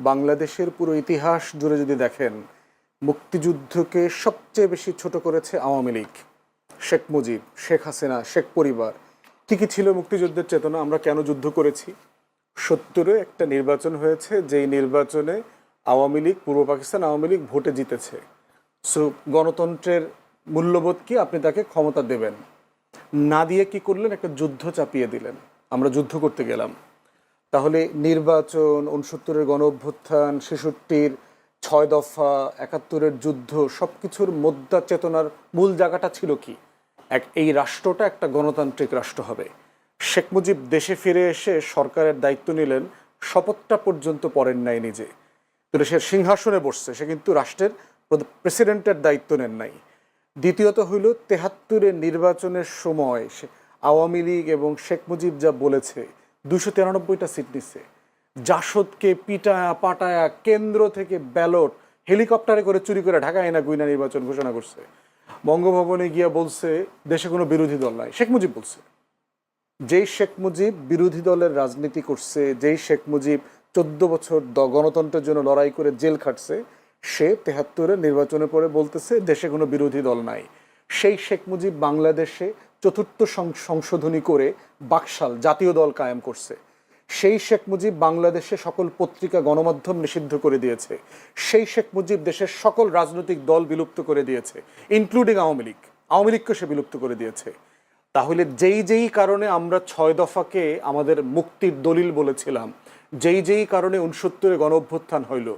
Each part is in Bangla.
বাংলাদেশের পুরো ইতিহাস জুড়ে যদি দেখেন, মুক্তিযুদ্ধকে সবচেয়ে বেশি ছোট করেছে আওয়ামী লীগ, শেখ মুজিব, শেখ হাসিনা, শেখ পরিবার। কী কী ছিল মুক্তিযুদ্ধের চেতনা? আমরা কেন যুদ্ধ করেছি? 70-এ একটা নির্বাচন হয়েছে, যেই নির্বাচনে আওয়ামী লীগ, পূর্ব পাকিস্তান আওয়ামী লীগ ভোটে জিতেছে। সো গণতন্ত্রের মূল্যবোধ কি? আপনি তাকে ক্ষমতা দেবেন না, দিয়ে কি করলেন? একটা যুদ্ধ চাপিয়ে দিলেন। আমরা যুদ্ধ করতে গেলাম। তাহলে নির্বাচন, 69-এর গণ অভ্যুত্থান, 66-র 6 দফা, 71-এর যুদ্ধ, সব কিছুর মোদ্দা চেতনার মূল জায়গাটা ছিল কি? এই রাষ্ট্রটা একটা গণতান্ত্রিক রাষ্ট্র হবে। শেখ মুজিব দেশে ফিরে এসে সরকারের দায়িত্ব নিলেন, শপথটা পর্যন্ত পড়েন নাই নিজে। তো সে সিংহাসনে বসছে, সে কিন্তু রাষ্ট্রের প্রেসিডেন্টের দায়িত্ব নেন নাই। দ্বিতীয়ত হইল 73-এর নির্বাচনের সময় আওয়ামী লীগ এবং শেখ মুজিব যা বলেছে, 293টা সিট নিচ্ছে। জাসদকে পিটায়া পাটায়া কেন্দ্র থেকে ব্যালট হেলিকপ্টারে করে চুরি করে ঢাকা এনে গুইনা নির্বাচন ঘোষণা করছে। বঙ্গভবনে গিয়া বলছে দেশে কোনো বিরোধী দল নাই। শেখ মুজিব বলছে। যেই শেখ মুজিব বিরোধী দলের রাজনীতি করছে, যেই শেখ মুজিব 14 বছর গণতন্ত্রের জন্য লড়াই করে জেল খাটছে, সে 73-এর নির্বাচনের পরে বলতেছে দেশে কোনো বিরোধী দল নাই। সেই শেখ মুজিব বাংলাদেশে চতুর্থ সংশোধনী করে বাকশাল জাতীয় দল কায়েম করছে। সেই শেখ মুজিব বাংলাদেশে সকল পত্রিকা গণমাধ্যম নিষিদ্ধ করে দিয়েছে। সেই শেখ মুজিব দেশের সকল রাজনৈতিক দল বিলুপ্ত করে দিয়েছে, ইনক্লুডিং আওয়ামী লীগ। আওয়ামী লীগকে সে বিলুপ্ত করে দিয়েছে। তাহলে যেই কারণে আমরা 6 দফাকে আমাদের মুক্তির দলিল বলেছিলাম, যেই কারণে 69-এ গণ অভ্যুত্থান হইল,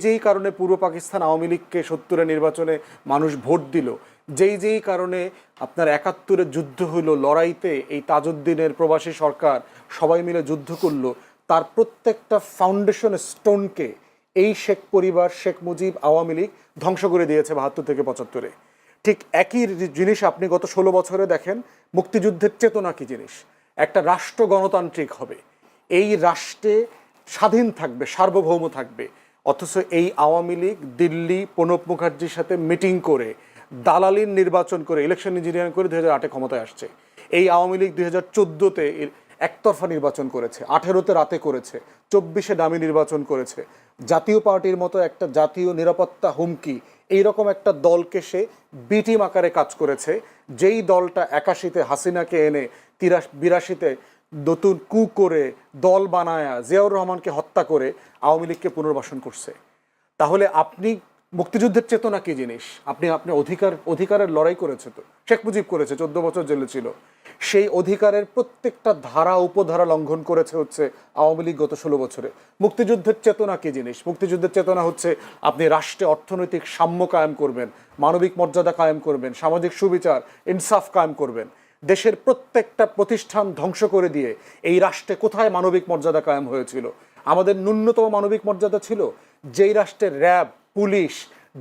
যেই কারণে পূর্ব পাকিস্তান আওয়ামী লীগকে 70-এর নির্বাচনে মানুষ ভোট দিল, যেই কারণে আপনার 71-এর যুদ্ধ হইল, লড়াইতে এই তাজউদ্দিনের প্রবাসী সরকার সবাই মিলে যুদ্ধ করলো, তার প্রত্যেকটা ফাউন্ডেশন স্টোনকে এই শেখ পরিবার, শেখ মুজিব, আওয়ামী লীগ ধ্বংস করে দিয়েছে 72 থেকে 75-এ। ঠিক একই জিনিস আপনি গত 16 বছরে দেখেন। মুক্তিযুদ্ধের চেতনা কি জিনিস? একটা রাষ্ট্র গণতান্ত্রিক হবে, এই রাষ্ট্রে স্বাধীন থাকবে, সার্বভৌম থাকবে। অথচ এই আওয়ামী লীগ দিল্লি প্রণব মুখার্জির সাথে মিটিং করে, দালালির নির্বাচন করে, ইলেকশন ইঞ্জিনিয়ারিং করে 2008-এ ক্ষমতায় আসছে। এই আওয়ামী লীগ 2014-তে একতরফা নির্বাচন করেছে, 18-তে রাতে করেছে, 24-এ দামি নির্বাচন করেছে। জাতীয় পার্টির মতো একটা জাতীয় নিরাপত্তা হুমকি এইরকম একটা দলকে সে বি টিম আকারে কাজ করেছে। যেই দলটা 81-তে হাসিনাকে এনে 82-তে নতুন কু করে দল বানায়া জিয়াউর রহমানকে হত্যা করে আওয়ামী লীগকে পুনর্বাসন করছে। তাহলে আপনি মুক্তিযুদ্ধের চেতনা কি জিনিস? আপনি অধিকারের লড়াই করেছে, তো শেখ মুজিব করেছে, 14 বছর জেলে ছিল। সেই অধিকারের প্রত্যেকটা ধারা উপধারা লঙ্ঘন করেছে হচ্ছে আওয়ামী লীগ গত 16 বছরে। মুক্তিযুদ্ধের চেতনা কি জিনিস? মুক্তিযুদ্ধের চেতনা হচ্ছে আপনি রাষ্ট্রে অর্থনৈতিক সাম্য কায়েম করবেন, মানবিক মর্যাদা কায়েম করবেন, সামাজিক সুবিচার ইনসাফ কায়েম করবেন। দেশের প্রত্যেকটা প্রতিষ্ঠান ধ্বংস করে দিয়ে এই রাষ্ট্রে কোথায় মানবিক মর্যাদা কায়েম হয়েছিল? আমাদের ন্যূনতম মানবিক মর্যাদা ছিল যেই রাষ্ট্রের RAB, police,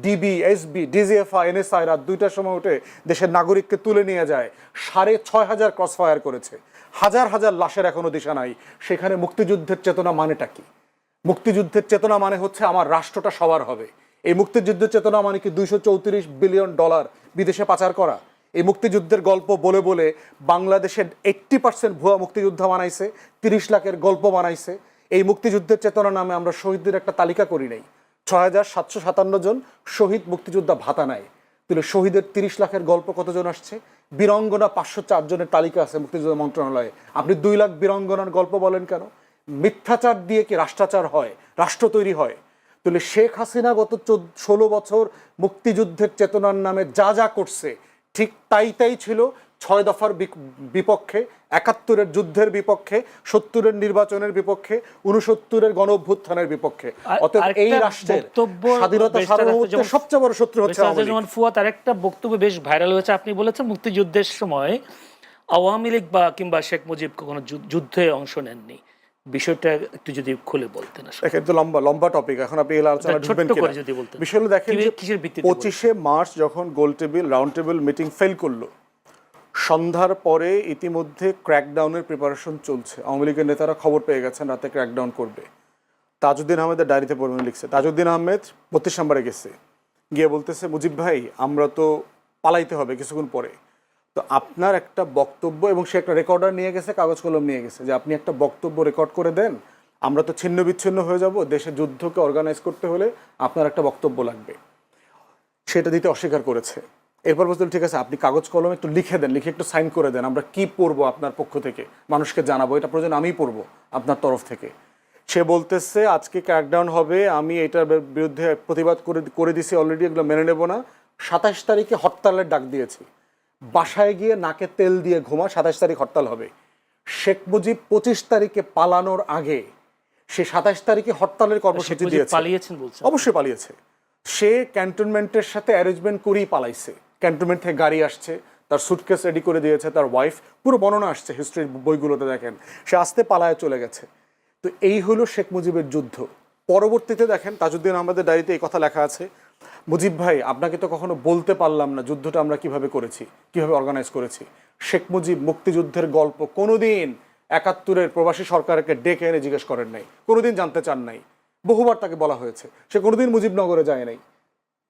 DB, SB, DGFI, NSI রাত 2টার সময় উঠে দেশের নাগরিককে তুলে নিয়ে যায়, 6,500 ক্রসফায়ার করেছে, হাজার হাজার লাশের এখনো দিশা নাই। সেখানে মুক্তিযুদ্ধের চেতনা মানেটা কি? মুক্তিযুদ্ধের চেতনা মানে হচ্ছে আমার রাষ্ট্রটা সবার হবে। এই মুক্তিযুদ্ধের চেতনা মানে কি 234 বিলিয়ন ডলার বিদেশে পাচার করা? এই মুক্তিযুদ্ধের গল্প বলে বলে বাংলাদেশের 80% ভুয়া মুক্তিযোদ্ধা বানাইছে, 30 লাখের গল্প বানাইছে। এই মুক্তিযুদ্ধের চেতনা নামে আমরা শহীদদের একটা তালিকা করি নাই। 6,757 জন শহীদ মুক্তিযোদ্ধা ভাতা নেয়। তাহলে শহীদের 30 লাখের গল্প কতজন আসছে? বীরঙ্গনা 504 জনের তালিকা আছে মুক্তিযোদ্ধা মন্ত্রণালয়ে। আপনি 2 লাখ বীরঙ্গনার গল্প বলেন কেন? মিথ্যাচার দিয়ে কি রাষ্ট্রাচার হয়? রাষ্ট্র তৈরি হয়? তাহলে শেখ হাসিনা গত 16 বছর মুক্তিযুদ্ধের চেতনার নামে যা করছে, ঠিক তাই ছিল 6 দফার বিপক্ষে, 71-এর যুদ্ধের বিপক্ষে, 70-এর নির্বাচনের বিপক্ষে, 69-এর গণ অভ্যুত্থানের বিপক্ষে। অতএব এই রাষ্ট্রের স্বাধীনতা সার্বভৌমত্বের সবচেয়ে বড় শত্রু হচ্ছে আওয়ামী লীগ। ফুয়াদ আরেকটা বক্তব্য বেশ ভাইরাল হয়েছে। আপনি বলেছেন মুক্তিযুদ্ধের সময় আওয়ামী লীগ বা কিংবা শেখ মুজিব কোনো যুদ্ধে অংশ নেননি। বিষয়টা একটু যদি খুলে বলতেন। একটু লম্বা টপিক, এখন আপনি এই আলোচনা ঢুকবেন কিনা বিষয়গুলো দেখেন। 25শে মার্চ যখন রাউন্ড টেবিল মিটিং ফেল করলো, সন্ধ্যার পরে ইতিমধ্যে ক্র্যাকডাউনের প্রিপারেশন চলছে। আওয়ামী লীগের নেতারা খবর পেয়ে গেছেন রাতে ক্র্যাকডাউন করবে। তাজউদ্দিন আহমেদের ডায়েরিতে পড়বেন লিখছে, তাজউদ্দিন আহমেদ 32 নম্বরে গেছে, গিয়ে বলতেছে মুজিব ভাই আমরা তো পালাইতে হবে কিছুক্ষণ পরে, তো আপনার একটা বক্তব্য, এবং সে একটা রেকর্ডার নিয়ে গেছে, কাগজ কলম নিয়ে গেছে, যে আপনি একটা বক্তব্য রেকর্ড করে দেন, আমরা তো ছিন্ন বিচ্ছিন্ন হয়ে যাব, দেশে যুদ্ধকে অর্গানাইজ করতে হলে আপনার একটা বক্তব্য লাগবে, সেটা দিতে অস্বীকার করেছে। এরপর বলছিল ঠিক আছে আপনি কাগজ কলম একটু লিখে দেন, লিখে একটু সাইন করে দেন, আমরা কি পড়বো আপনার পক্ষ থেকে, মানুষকে জানাবো, এটা প্রয়োজন আমিই পড়বো আপনার তরফ থেকে। সে বলতেছে আজকে ক্র্যাকডাউন হবে, আমি এটার বিরুদ্ধে প্রতিবাদ করে দিছি অলরেডি, এগুলো মেনে নেব না। 27 তারিখে হরতালের ডাক দিয়েছি, বাসায় গিয়ে নাকে তেল দিয়ে ঘুমা, 27 তারিখ হরতাল হবে। শেখ মুজিব 25 তারিখে পালানোর আগে সে 27 তারিখে হরতালের কর্মসূচি দিয়েছে। পালিয়েছেন বলছেন? অবশ্যই পালিয়েছে। সে ক্যান্টনমেন্টের সাথে অ্যারেঞ্জমেন্ট করেই পালাইছে। ক্যান্টনমেন্ট থেকে গাড়ি আসছে, তার সুটকেস রেডি করে দিয়েছে তার ওয়াইফ, পুরো বর্ণনা আসছে হিস্ট্রির বইগুলোতে, দেখেন সে আসতে পালায় চলে গেছে। তো এই হলো শেখ মুজিবের যুদ্ধ। পরবর্তীতে দেখেন তাজউদ্দিন আহমদের ডায়েরিতে এই কথা লেখা আছে, মুজিব ভাই আপনাকে তো কখনো বলতে পারলাম না যুদ্ধটা আমরা কিভাবে করেছি, কিভাবে অর্গানাইজ করেছি। শেখ মুজিব মুক্তিযুদ্ধের গল্প কোনোদিন 71-এর প্রবাসী সরকারকে ডেকে এনে জিজ্ঞেস করেন নাই, কোনোদিন জানতে চান নাই। বহুবার তাকে বলা হয়েছে, সে কোনোদিন মুজিবনগরে যায় নাই।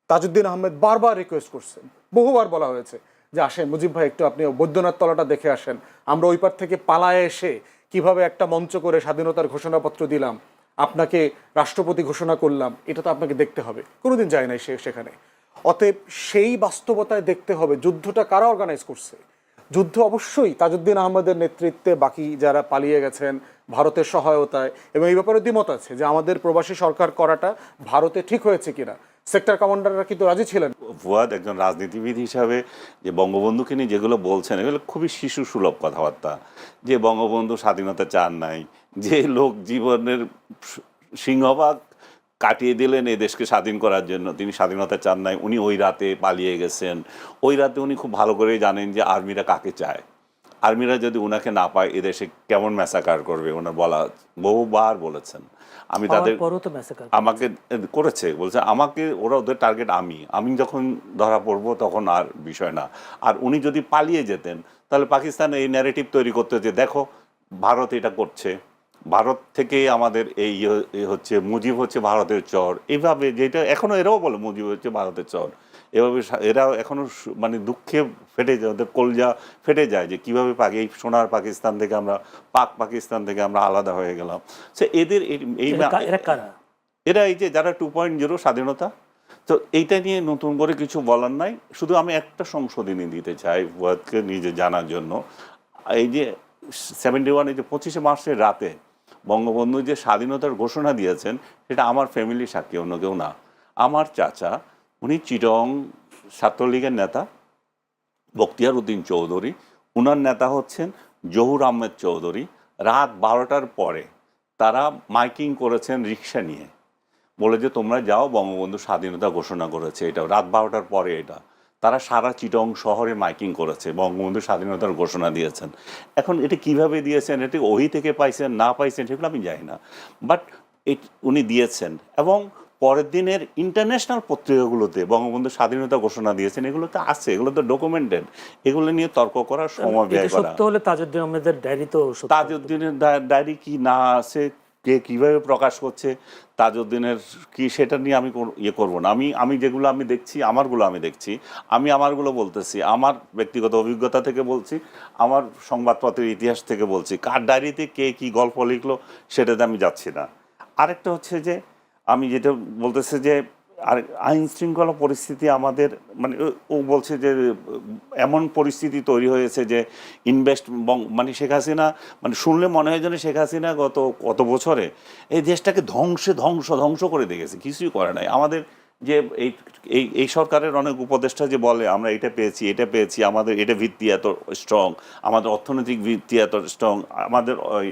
তাজউদ্দিন আহমেদ বারবার রিকোয়েস্ট করছেন, বহুবার বলা হয়েছে যে আসেন মুজিব ভাই একটু আপনি বৈদ্যনাথ তলাটা দেখে আসেন, আমরা ওই পার থেকে পালায় এসে কিভাবে একটা মঞ্চ করে স্বাধীনতার ঘোষণাপত্র দিলাম, আপনাকে রাষ্ট্রপতি ঘোষণা করলাম, এটা তো আপনাকে দেখতে হবে। কোনোদিন যায় নাই সে সেখানে। অতএব সেই বাস্তবতায় দেখতে হবে যুদ্ধটা কারা অর্গানাইজ করছে। যুদ্ধ অবশ্যই তাজউদ্দিন আহমদের নেতৃত্বে, বাকি যারা পালিয়ে গেছেন ভারতের সহায়তায়, এবং এই ব্যাপারে দ্বিমত আছে যে আমাদের প্রবাসী সরকার করাটা ভারতে ঠিক হয়েছে কিনা। সেক্টর কমান্ডাররা কিন্তু রাজি ছিলেন। ফুয়াদ একজন রাজনীতিবিদ হিসাবে যে বঙ্গবন্ধুকে নিয়ে যেগুলো বলছেন এগুলো খুবই শিশু সুলভ কথাবার্তা, যে বঙ্গবন্ধু স্বাধীনতা চান নাই, যে লোক জীবনের সিংহভাগ কাটিয়ে দিলেন এই দেশকে স্বাধীন করার জন্য, তিনি স্বাধীনতা চান নাই, উনি ওই রাতে পালিয়ে গেছেন। ওই রাতে উনি খুব ভালো করেই জানেন যে আর্মিরা কাকে চায়, আর্মিরা যদি উনাকে না পায় এদেশে কেমন ম্যাসাকার করবে, ওনার বলা বহুবার বলেছেন। আমি তাদের আমাকে করেছে বলছে আমাকে ওরা ওদের টার্গেট, আমি যখন ধরা পড়বো তখন আর বিষয় না। আর উনি যদি পালিয়ে যেতেন তাহলে পাকিস্তান এই ন্যারেটিভ তৈরি করতে যে দেখো ভারত এটা করছে, ভারত থেকে আমাদের এই হচ্ছে মুজিব হচ্ছে ভারতের চর, এইভাবে যেটা এখনো এরাও বলে মুজিব হচ্ছে ভারতের চর, এভাবে এরা এখনো মানে দুঃখে ফেটে যায়, ওদের কলজা ফেটে যায় যে কীভাবে এই সোনার পাকিস্তান থেকে আমরা পাকিস্তান থেকে আমরা আলাদা হয়ে গেলাম। সে এদের এই এরা এই যে যারা 2.0 স্বাধীনতা, তো এইটা নিয়ে নতুন করে কিছু বলার নাই। শুধু আমি একটা সংশোধনী দিতে চাই ওয়াদকে নিজে জানার জন্য। এই যে 71 এই যে 25শে মার্চের রাতে বঙ্গবন্ধু যে স্বাধীনতার ঘোষণা দিয়েছেন সেটা আমার ফ্যামিলি সাক্ষী, অন্য কেউ না। আমার চাচা উনি চিটং ছাত্রলীগের নেতা বখতিয়ার উদ্দিন চৌধুরী, উনার নেতা হচ্ছেন জহুর আহমেদ চৌধুরী। রাত 12টার পরে তারা মাইকিং করেছেন রিক্সা নিয়ে, বলে যে তোমরা যাও বঙ্গবন্ধু স্বাধীনতা ঘোষণা করেছে। এটা রাত 12টার পরে এটা তারা সারা চিটং শহরে মাইকিং করেছে, বঙ্গবন্ধু স্বাধীনতার ঘোষণা দিয়েছেন। এখন এটা কিভাবে দিয়েছেন, এটি ওহি থেকে পাইছেন না পাইছেন সেগুলো আমি জানি না, বাট উনি দিয়েছেন। এবং পরের দিনের ইন্টারন্যাশনাল পত্রিকাগুলোতে বঙ্গবন্ধু স্বাধীনতা ঘোষণা দিয়েছেন, এগুলো তো আছে, এগুলো তো ডকুমেন্টেড, এগুলো নিয়ে তর্ক করার সময় ব্যয় করা। তাজউদ্দিন আহমেদের ডায়েরি তো তাজউদ্দিনের ডায়েরি কি না আছে, কে কীভাবে প্রকাশ করছে, তাজউদ্দিনের কি, সেটা নিয়ে আমি করবো না। আমি যেগুলো আমি দেখছি আমারগুলো আমি দেখছি, আমি আমারগুলো বলতেছি, আমার ব্যক্তিগত অভিজ্ঞতা থেকে বলছি, আমার সংবাদপত্রের ইতিহাস থেকে বলছি। কার ডায়েরিতে কে কী গল্প লিখলো সেটাতে আমি যাচ্ছি না। আরেকটা হচ্ছে যে আমি যেটা বলতেছে যে আর আইন শৃঙ্খলা পরিস্থিতি আমাদের মানে ও বলছে যে এমন পরিস্থিতি তৈরি হয়েছে যে মানে শেখ হাসিনা, মানে শুনলে মনে হয় যেন শেখ হাসিনা কত বছরে এই দেশটাকে ধ্বংস করে দেখেছে, কিছুই করে নাই। আমাদের যে এই সরকারের অনেক উপদেষ্টা যে বলে আমরা এটা পেয়েছি, আমাদের এটা ভিত্তি এত স্ট্রং, আমাদের অর্থনৈতিক ভিত্তি এত স্ট্রং, আমাদের ওই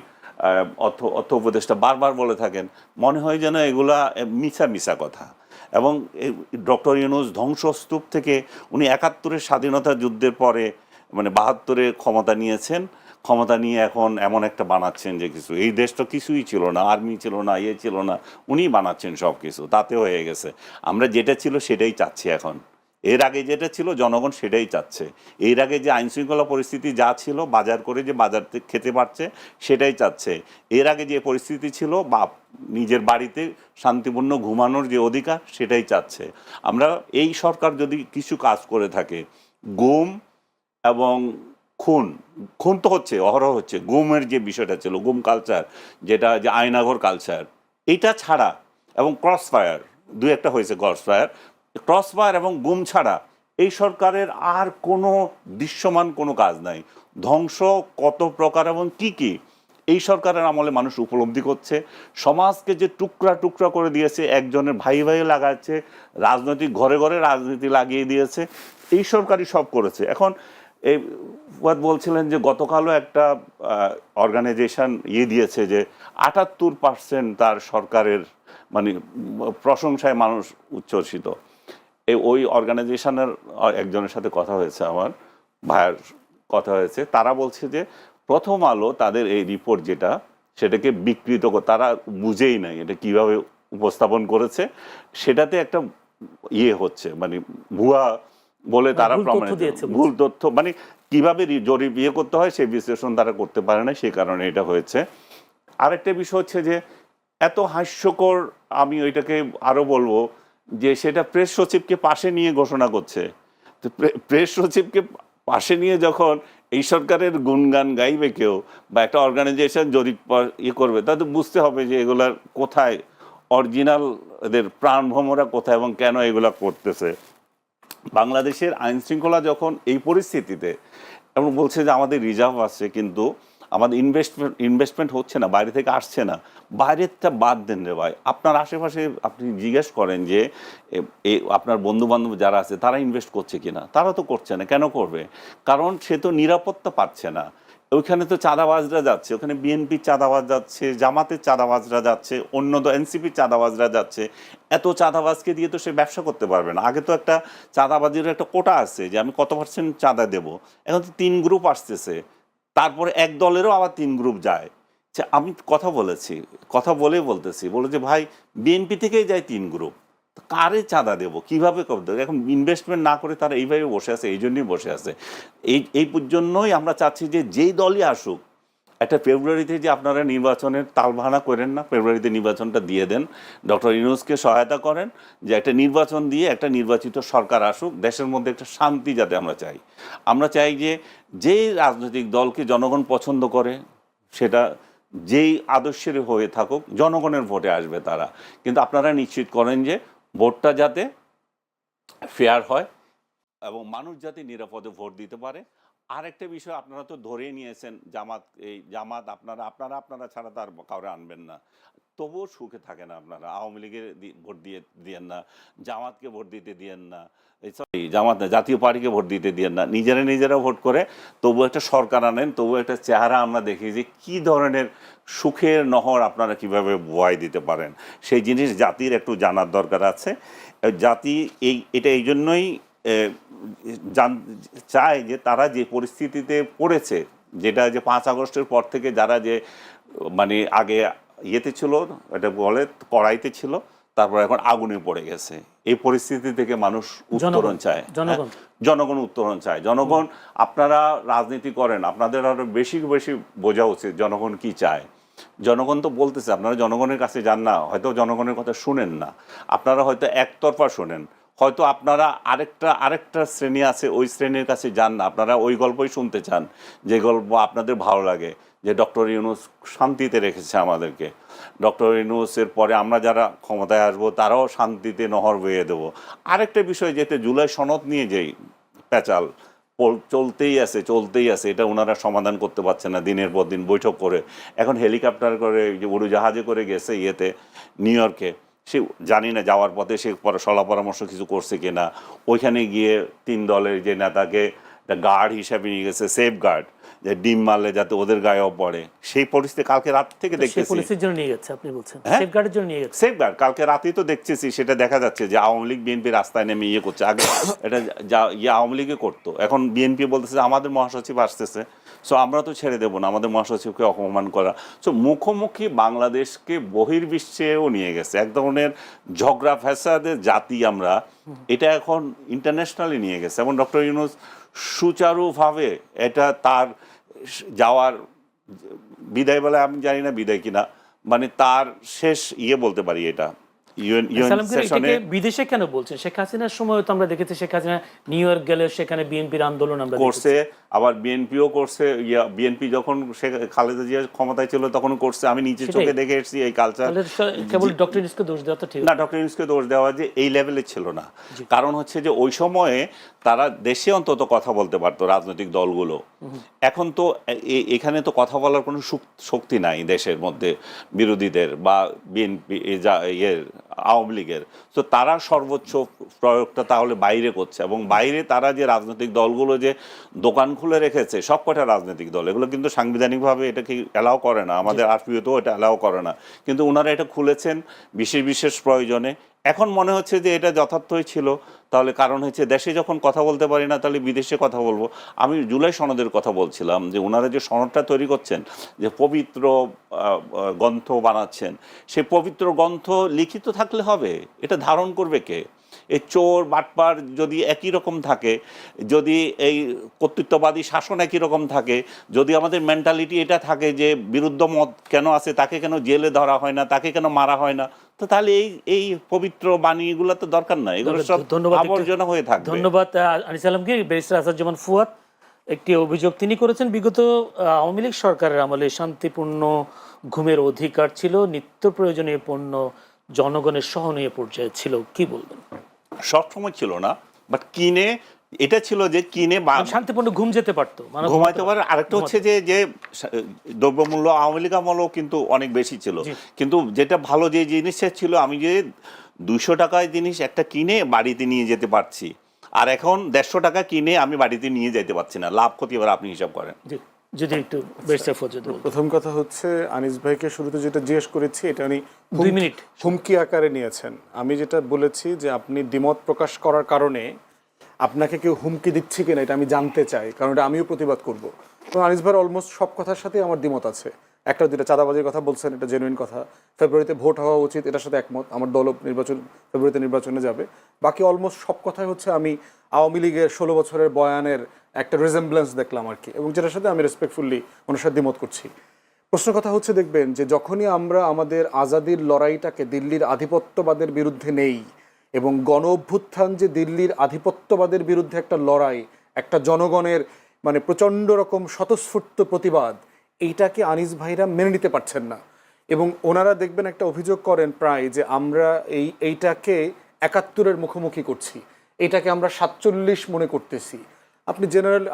অর্থ উপদেষ্টা বারবার বলে থাকেন, মনে হয় যেন এগুলা মিছা কথা। এবং ডক্টর ইউনূস ধ্বংসস্তূপ থেকে উনি 71-এর স্বাধীনতা যুদ্ধের পরে মানে 72-এ ক্ষমতা নিয়েছেন, ক্ষমতা নিয়ে এখন এমন একটা বানাচ্ছেন যে কিছু, এই দেশটা কিছুই ছিল না, আর্মি ছিল না, ছিল না, উনিই বানাচ্ছেন সব কিছু, তাতে হয়ে গেছে। আমরা যেটা ছিল সেটাই চাচ্ছি এখন, এর আগে যেটা ছিল জনগণ সেটাই চাচ্ছে। এর আগে যে আইনশৃঙ্খলা পরিস্থিতি যা ছিল, বাজার করে যে বাজার খেতে পারছে সেটাই চাচ্ছে। এর আগে যে পরিস্থিতি ছিল বা নিজের বাড়িতে শান্তিপূর্ণ ঘুমানোর যে অধিকার সেটাই চাচ্ছে। আমরা এই সরকার যদি কিছু কাজ করে থাকে, গুম এবং খুন খুন তো হচ্ছে, অহরহ হচ্ছে, গুমের যে বিষয়টা ছিল, গুম কালচার, যেটা যে আয়নাঘর কালচার, এটা ছাড়া এবং ক্রস ফায়ার, দুই একটা হয়েছে ক্রস ফায়ার এবং গুম ছাড়া এই সরকারের আর কোনো দৃশ্যমান কোনো কাজ নাই। ধ্বংস কত প্রকার এবং কি কি এই সরকারের আমলে মানুষ উপলব্ধি করছে। সমাজকে যে টুকরা টুকরা করে দিয়েছে, একজনের ভাই ভাই লাগাচ্ছে, রাজনৈতিক ঘরে ঘরে রাজনীতি লাগিয়ে দিয়েছে, এই সরকারই সব করেছে। এখন এই ফুয়াদ বলছিলেন যে গতকালও একটা অর্গানাইজেশন দিয়েছে যে ৭৮% তার সরকারের মানে প্রশংসায় মানুষ উচ্ছ্বসিত। ওই অর্গানাইজেশনের একজনের সাথে কথা হয়েছে, আমার ভাইয়ের কথা হয়েছে, তারা বলছে যে প্রথম আলো তাদের এই রিপোর্ট যেটা, সেটাকে বিকৃত তারা বুঝেই নাই এটা কিভাবে উপস্থাপন করেছে, সেটাতে একটা হচ্ছে মানে ভুয়া বলে তারা প্রমাণিত, ভুল তথ্য, মানে কিভাবে জরিপ করতে হয় সেই বিশ্লেষণ তারা করতে পারে না, সেই কারণে এটা হয়েছে। আরেকটা বিষয় হচ্ছে যে এত হাস্যকর, আমি ওইটাকে আরো বলবো যে সেটা প্রেস সচিবকে পাশে নিয়ে ঘোষণা করছে। তো প্রেস সচিবকে পাশে নিয়ে যখন এই সরকারের গুণগান গাইবে কেউ বা একটা অর্গানাইজেশন জরিপ করবে, তাহলে বুঝতে হবে যে এগুলার কোথায় অরিজিনাল, এদের প্রাণভ্রমরা কোথায় এবং কেন এগুলা করতেছে। বাংলাদেশের আইন শৃঙ্খলা যখন এই পরিস্থিতিতে, এবং বলছে যে আমাদের রিজার্ভ আছে কিন্তু আমাদের ইনভেস্টমেন্ট হচ্ছে না, বাইরে থেকে আসছে না, বাইরেরটা বাদ দেন রে ভাই। আপনার আশেপাশে আপনি জিজ্ঞেস করেন যে আপনার বন্ধু বান্ধব যারা আছে তারা ইনভেস্ট করছে কিনা, তারা তো করছে না। কেন করবে? কারণ সে তো নিরাপত্তা পাচ্ছে না। ওইখানে তো চাঁদাবাজরা যাচ্ছে, ওখানে বিএনপির চাঁদাবাজ যাচ্ছে, জামাতের চাঁদাবাজরা যাচ্ছে, অন্য এনসিপির চাঁদাবাজরা যাচ্ছে। এত চাঁদাবাজকে দিয়ে তো সে ব্যবসা করতে পারবে না। আগে তো একটা চাঁদাবাজির একটা কোটা আছে যে আমি কত % চাঁদা দেবো, এখন তো 3 গ্রুপ আসতেছে, তারপরে এক দলেরও আবার 3 গ্রুপ যায়। আমি কথা বলতেছি বলে যে ভাই বিএনপি থেকেই যায় 3 গ্রুপ, কারে চাঁদা দেবো, কিভাবে করবো? এখন ইনভেস্টমেন্ট না করে তারা এইভাবে বসে আছে, এই জন্যই বসে আছে। এই জন্যই আমরা চাচ্ছি যে যেই দলই আসুক, একটা ফেব্রুয়ারিতে যে আপনারা নির্বাচনের তালবাহানা করেন না, ফেব্রুয়ারিতে নির্বাচনটা দিয়ে দেন, ডক্টর ইউনূসকে সহায়তা করেন যে একটা নির্বাচন দিয়ে একটা নির্বাচিত সরকার আসুক, দেশের মধ্যে একটা শান্তি যাতে আমরা চাই। আমরা চাই যে যেই রাজনৈতিক দলকে জনগণ পছন্দ করে, সেটা যেই আদর্শের হয়ে থাকুক, জনগণের ভোটে আসবে তারা। কিন্তু আপনারা নিশ্চিত করেন যে ভোটটা যাতে ফেয়ার হয় এবং মানুষ যাতে নিরাপদে ভোট দিতে পারে। আরেকটা বিষয় আপনারা তো ধরেই নিয়েছেন, জামাত আপনারা ছাড়া তার কাউরে আনবেন না, তবুও সুখে থাকে না আপনারা। আওয়ামী লীগের ভোট দিয়েন না, জামাতকে ভোট দিতে দিয়েন না, জামাত না, জাতীয় পার্টিকে ভোট দিতে দিয়েন না, নিজেরা ভোট করে তবু একটা সরকার আনেন, তবু একটা চেহারা আমরা দেখি যে কি ধরনের সুখের নহর আপনারা কিভাবে বয় দিতে পারেন। সেই জিনিস জাতির একটু জানার দরকার আছে। জাতি এটা এই জন্যই চায় যে তারা যে পরিস্থিতিতে পড়েছে, যেটা যে 5 আগস্টের পর থেকে যারা যে মানে আগে ছিল, এটা বলে কড়াইতে ছিল, তারপর এখন আগুনে পড়ে গেছে, এই পরিস্থিতি থেকে মানুষ উত্তরণ চায়, জনগণ উত্তরণ চায়। জনগণ, আপনারা রাজনীতি করেন, আপনাদের আরো বেশি বেশি বোঝা উচিত জনগণ কি চায়। জনগণ তো বলতেছে, আপনারা জনগণের কাছে যান না, হয়তো জনগণের কথা শুনেন না, আপনারা হয়তো একতরফা শোনেন, হয়তো আপনারা আরেকটা শ্রেণী আছে, ওই শ্রেণীর কাছে যান না, আপনারা ওই গল্পই শুনতে চান যে গল্প আপনাদের ভালো লাগে, যে ডক্টর ইউনূস শান্তিতে রেখেছে আমাদেরকে, ডক্টর ইউনূসের পরে আমরা যারা ক্ষমতায় আসবো তারাও শান্তিতে নহর বইয়ে দেবো। আরেকটা বিষয়, যেতে জুলাই সনদ নিয়ে যেই পেঁচাল চলতেই আছে, এটা ওনারা সমাধান করতে পারছে না, দিনের পর দিন বৈঠক করে। এখন হেলিকপ্টার করে, যে উড়োজাহাজে করে গেছে নিউ ইয়র্কে, সে জানি না যাওয়ার পথে সে সলা পরামর্শ কিছু করছে কিনা। ওইখানে গিয়ে 3 দলের যে নেতাকে একটা গার্ড হিসাবে নিয়ে গেছে, সেফ গার্ড, যে ডিম মারলে যাতে ওদের গায়েও পড়ে। সেই পরিস্থিতি কালকে রাত থেকে দেখতেছি, সেফ গার্ড কালকে রাতেই তো দেখতেছি, সেটা দেখা যাচ্ছে যে আওয়ামী লীগ বিএনপি রাস্তায় নেমে করছে। আগে এটা আওয়ামী লীগে করতো, এখন বিএনপি বলতেছে আমাদের মহাসচিব আসতেছে, সো আমরা তো ছেড়ে দেবো না আমাদের মহাসচিবকে অপমান করা। সো মুখোমুখি বাংলাদেশকে বহির্বিশ্বেও নিয়ে গেছে, এক ধরনের ঝগড়া ফ্যাসাদের জাতি আমরা, এটা এখন ইন্টারন্যাশনালি নিয়ে গেছে। এবং ডক্টর ইউনূস সুচারুভাবে এটা তার যাওয়ার বিদায় বলে, আমি জানি না বিদায় কিনা, মানে তার শেষ বলতে পারি এটা, ইউএন সালামকে সেশনে এটাকে বিদেশে কেন বলছেন? শেখ হাসিনার সময় তো আমরা দেখেছি শেখ হাসিনা নিউ ইয়র্ক গেলে সেখানে বিএনপির আন্দোলন আমরা করছে, দেখেছি। আবার বিএনপিও করছে। বিএনপি যখন খালেদা জিয়া ক্ষমতায় ছিল তখন করছে। আমি নিজে সেটাই। চোখে দেখে এসেছি এই কালচার। তাহলে কেবল ডক্টর ইউনূসকে দোষ দেওয়া তো ঠিক না, ডক্টর ইউনূসকে দোষ দেওয়া যে এই লেভেলে ছিল না। কারণ হচ্ছে যে ওই সময়ে তারা দেশে অন্তত কথা বলতে পারতো রাজনৈতিক দলগুলো। এখন তো এখানে তো কথা বলার কোনো শক্তি নাই দেশের মধ্যে বিরোধীদের বা বিএনপি আওয়ামী লীগের। তো তারা সর্বোচ্চ প্রয়োগটা তাহলে বাইরে করছে, এবং বাইরে তারা যে রাজনৈতিক দলগুলো যে দোকান খুলে রেখেছে, সব কটা রাজনৈতিক দল, এগুলো কিন্তু সাংবিধানিকভাবে এটাকে অ্যালাউ করে না, আমাদের আরপিওতেও এটা অ্যালাউ করে না, কিন্তু ওনারা এটা খুলেছেন বিশেষ বিশেষ প্রয়োজনে। এখন মনে হচ্ছে যে এটা যথার্থই ছিল। তাহলে কারণ হচ্ছে দেশে যখন কথা বলতে পারি না, তাহলে বিদেশে কথা বলবো। আমি জুলাই সনদের কথা বলছিলাম, যে ওনারা যে সনদটা তৈরি করছেন, যে পবিত্র গ্রন্থ বানাচ্ছেন, সেই পবিত্র গ্রন্থ লিখিত থাকলে হবে, এটা ধারণ করবে কে? এই চোর বাটপার যদি একই রকম থাকে, যদি এই কর্তৃত্ববাদী শাসন একই রকম থাকে, যদি আমাদের মেন্টালিটি এটা থাকে যে বিরুদ্ধ মত কেন আছে, তাকে কেন জেলে ধরা হয় না, তাকে কেন মারা হয় না, তো তাহলে এই পবিত্র বাণীগুলো তো দরকার নাই, এগুলো সব আবর্জনা হয়ে থাকবে। ধন্যবাদ আনিস আলমকে। ব্যারিস্টার আসাদুজ্জামান ফুয়াদ, একটি অভিযোগ তিনি করেছেন, বিগত আওয়ামী লীগ সরকারের আমলে শান্তিপূর্ণ ঘুমের অধিকার ছিল, নিত্য প্রয়োজনীয় পণ্য জনগণের সহনীয় পর্যায়ে ছিল। কি বলবেন? সবসময় ছিল না, বাট কিনে এটা ছিল যে কিনে শান্তিপূর্ণ ঘুম যেতে পারতো, ঘুমাইতে পারে। আরেকটা হচ্ছে যে দ্রব্যমূল্য আওয়ামী লীগ আমলেও কিন্তু অনেক বেশি ছিল, কিন্তু যেটা ভালো যে জিনিসটা ছিল, আমি যে 200 টাকায় জিনিস একটা কিনে বাড়িতে নিয়ে যেতে পারছি, আর এখন 150 টাকা কিনে আমি বাড়িতে নিয়ে যেতে পারছি না। লাভ ক্ষতি এবার আপনি হিসাব করেন। যদি একটু প্রথম কথা হচ্ছে, আনিস ভাইকে শুরুতে যেটা জিজ্ঞেস করেছি, এটা উনি 2 মিনিট হুমকি আকারে নিয়েছেন। আমি যেটা বলেছি যে আপনি দ্বিমত প্রকাশ করার কারণে আপনাকে কেউ হুমকি দিচ্ছে কিনা এটা আমি জানতে চাই, কারণ এটা আমিও প্রতিবাদ করব। তো আনিস ভাইয়ের অলমোস্ট সব কথার সাথে আমার দ্বিমত আছে। একটা দুটা চাঁদাবাজির কথা বলছেন, এটা জেনুইন কথা। ফেব্রুয়ারিতে ভোট হওয়া উচিত, এটার সাথে একমত। আমার দল ফেব্রুয়ারিতে নির্বাচনে যাবে। বাকি অলমোস্ট সব কথাই হচ্ছে আমি আওয়ামী লীগের 16 বছরের বয়ানের একটা রিজেম্বলেন্স দেখলাম আর কি, এবং যেটার সাথে আমি রেসপেক্টফুলি ওনার সাথে দ্বিমত করছি। প্রশ্ন কথা হচ্ছে, দেখবেন যে যখনই আমরা আমাদের আজাদির লড়াইটাকে দিল্লির আধিপত্যবাদের বিরুদ্ধে নেই, এবং গণ অভ্যুত্থান যে দিল্লির আধিপত্যবাদের বিরুদ্ধে একটা লড়াই, একটা জনগণের মানে প্রচণ্ড রকম স্বতঃস্ফূর্ত প্রতিবাদ, এইটাকে আনিস ভাইরা মেনে নিতে পারছেন না। এবং ওনারা দেখবেন একটা অভিযোগ করেন প্রায়, যে আমরা এইটাকে 71-এর মুখোমুখি করছি, এইটাকে আমরা 47 মনে করতেছি। আপনি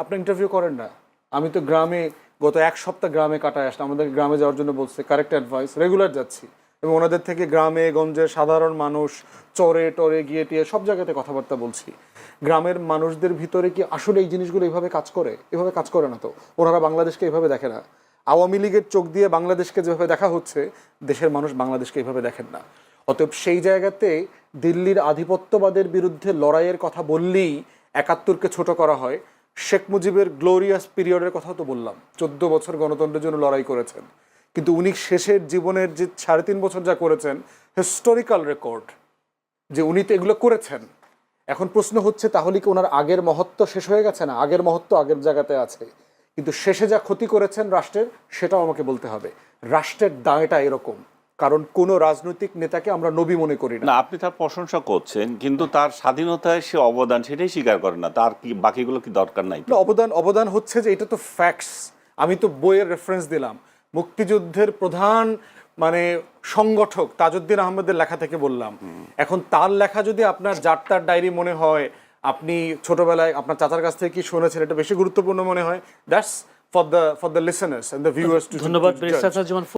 আপনি ইন্টারভিউ করেন না? আমি তো গ্রামে গত 1 সপ্তাহ গ্রামে কাটায় আসলাম, আমাদের গ্রামে যাওয়ার জন্য বলছে, কারেক্ট অ্যাডভাইস, রেগুলার যাচ্ছি, এবং ওনাদের থেকে গ্রামে গঞ্জের সাধারণ মানুষ চরে টরে গিয়ে টিয়ে সব জায়গাতে কথাবার্তা বলছি। গ্রামের মানুষদের ভিতরে কি আসলে এই জিনিসগুলো এইভাবে কাজ করে? এভাবে কাজ করে না তো। ওনারা বাংলাদেশকে এইভাবে দেখে না। আওয়ামী লীগের চোখ দিয়ে বাংলাদেশকে যেভাবে দেখা হচ্ছে, দেশের মানুষ বাংলাদেশকে এইভাবে দেখেন না। অতএব সেই জায়গাতে দিল্লির আধিপত্যবাদের বিরুদ্ধে লড়াইয়ের কথা বললেই 71-কে ছোট করা হয়। শেখ মুজিবের গ্লোরিয়াস পিরিয়ডের কথা তো বললাম, 14 বছর গণতন্ত্রের জন্য লড়াই করেছেন, কিন্তু উনি শেষের জীবনের যে 3.5 বছর যা করেছেন, হিস্টোরিক্যাল রেকর্ড, যে উনি তো এগুলো করেছেন। এখন প্রশ্ন হচ্ছে, তাহলে কি ওনার আগের মহত্ব শেষ হয়ে গেছে? না, আগের মহত্ব আগের জায়গাতে আছে, কিন্তু শেষে যা ক্ষতি করেছেন রাষ্ট্রের, সেটাও আমাকে বলতে হবে। রাষ্ট্রের দায়টা এরকম, কারণ কোনো রাজনৈতিক নেতাকে আমরা নবী মনে করি না। আপনি তার প্রশংসা করছেন, কিন্তু তার স্বাধীনতায় সে অবদান সেটাই স্বীকার করেন না। তার কি বাকিগুলো কি দরকার নাই? অবদান হচ্ছে যে এটা তো ফ্যাক্টস। আমি তো বইয়ের রেফারেন্স দিলাম, মুক্তিযুদ্ধের প্রধান মানে সংগঠক তাজউদ্দিন আহমেদের লেখা থেকে বললাম। এখন তার লেখা যদি আপনার যাত্রার ডায়েরি মনে হয়, আপনি ছোটবেলায় আপনার চাচার কাছ থেকে কি শুনেছেন, এটা বেশি গুরুত্বপূর্ণ মনে হয়, that's for the listeners and the viewers too. ধন্যবাদ।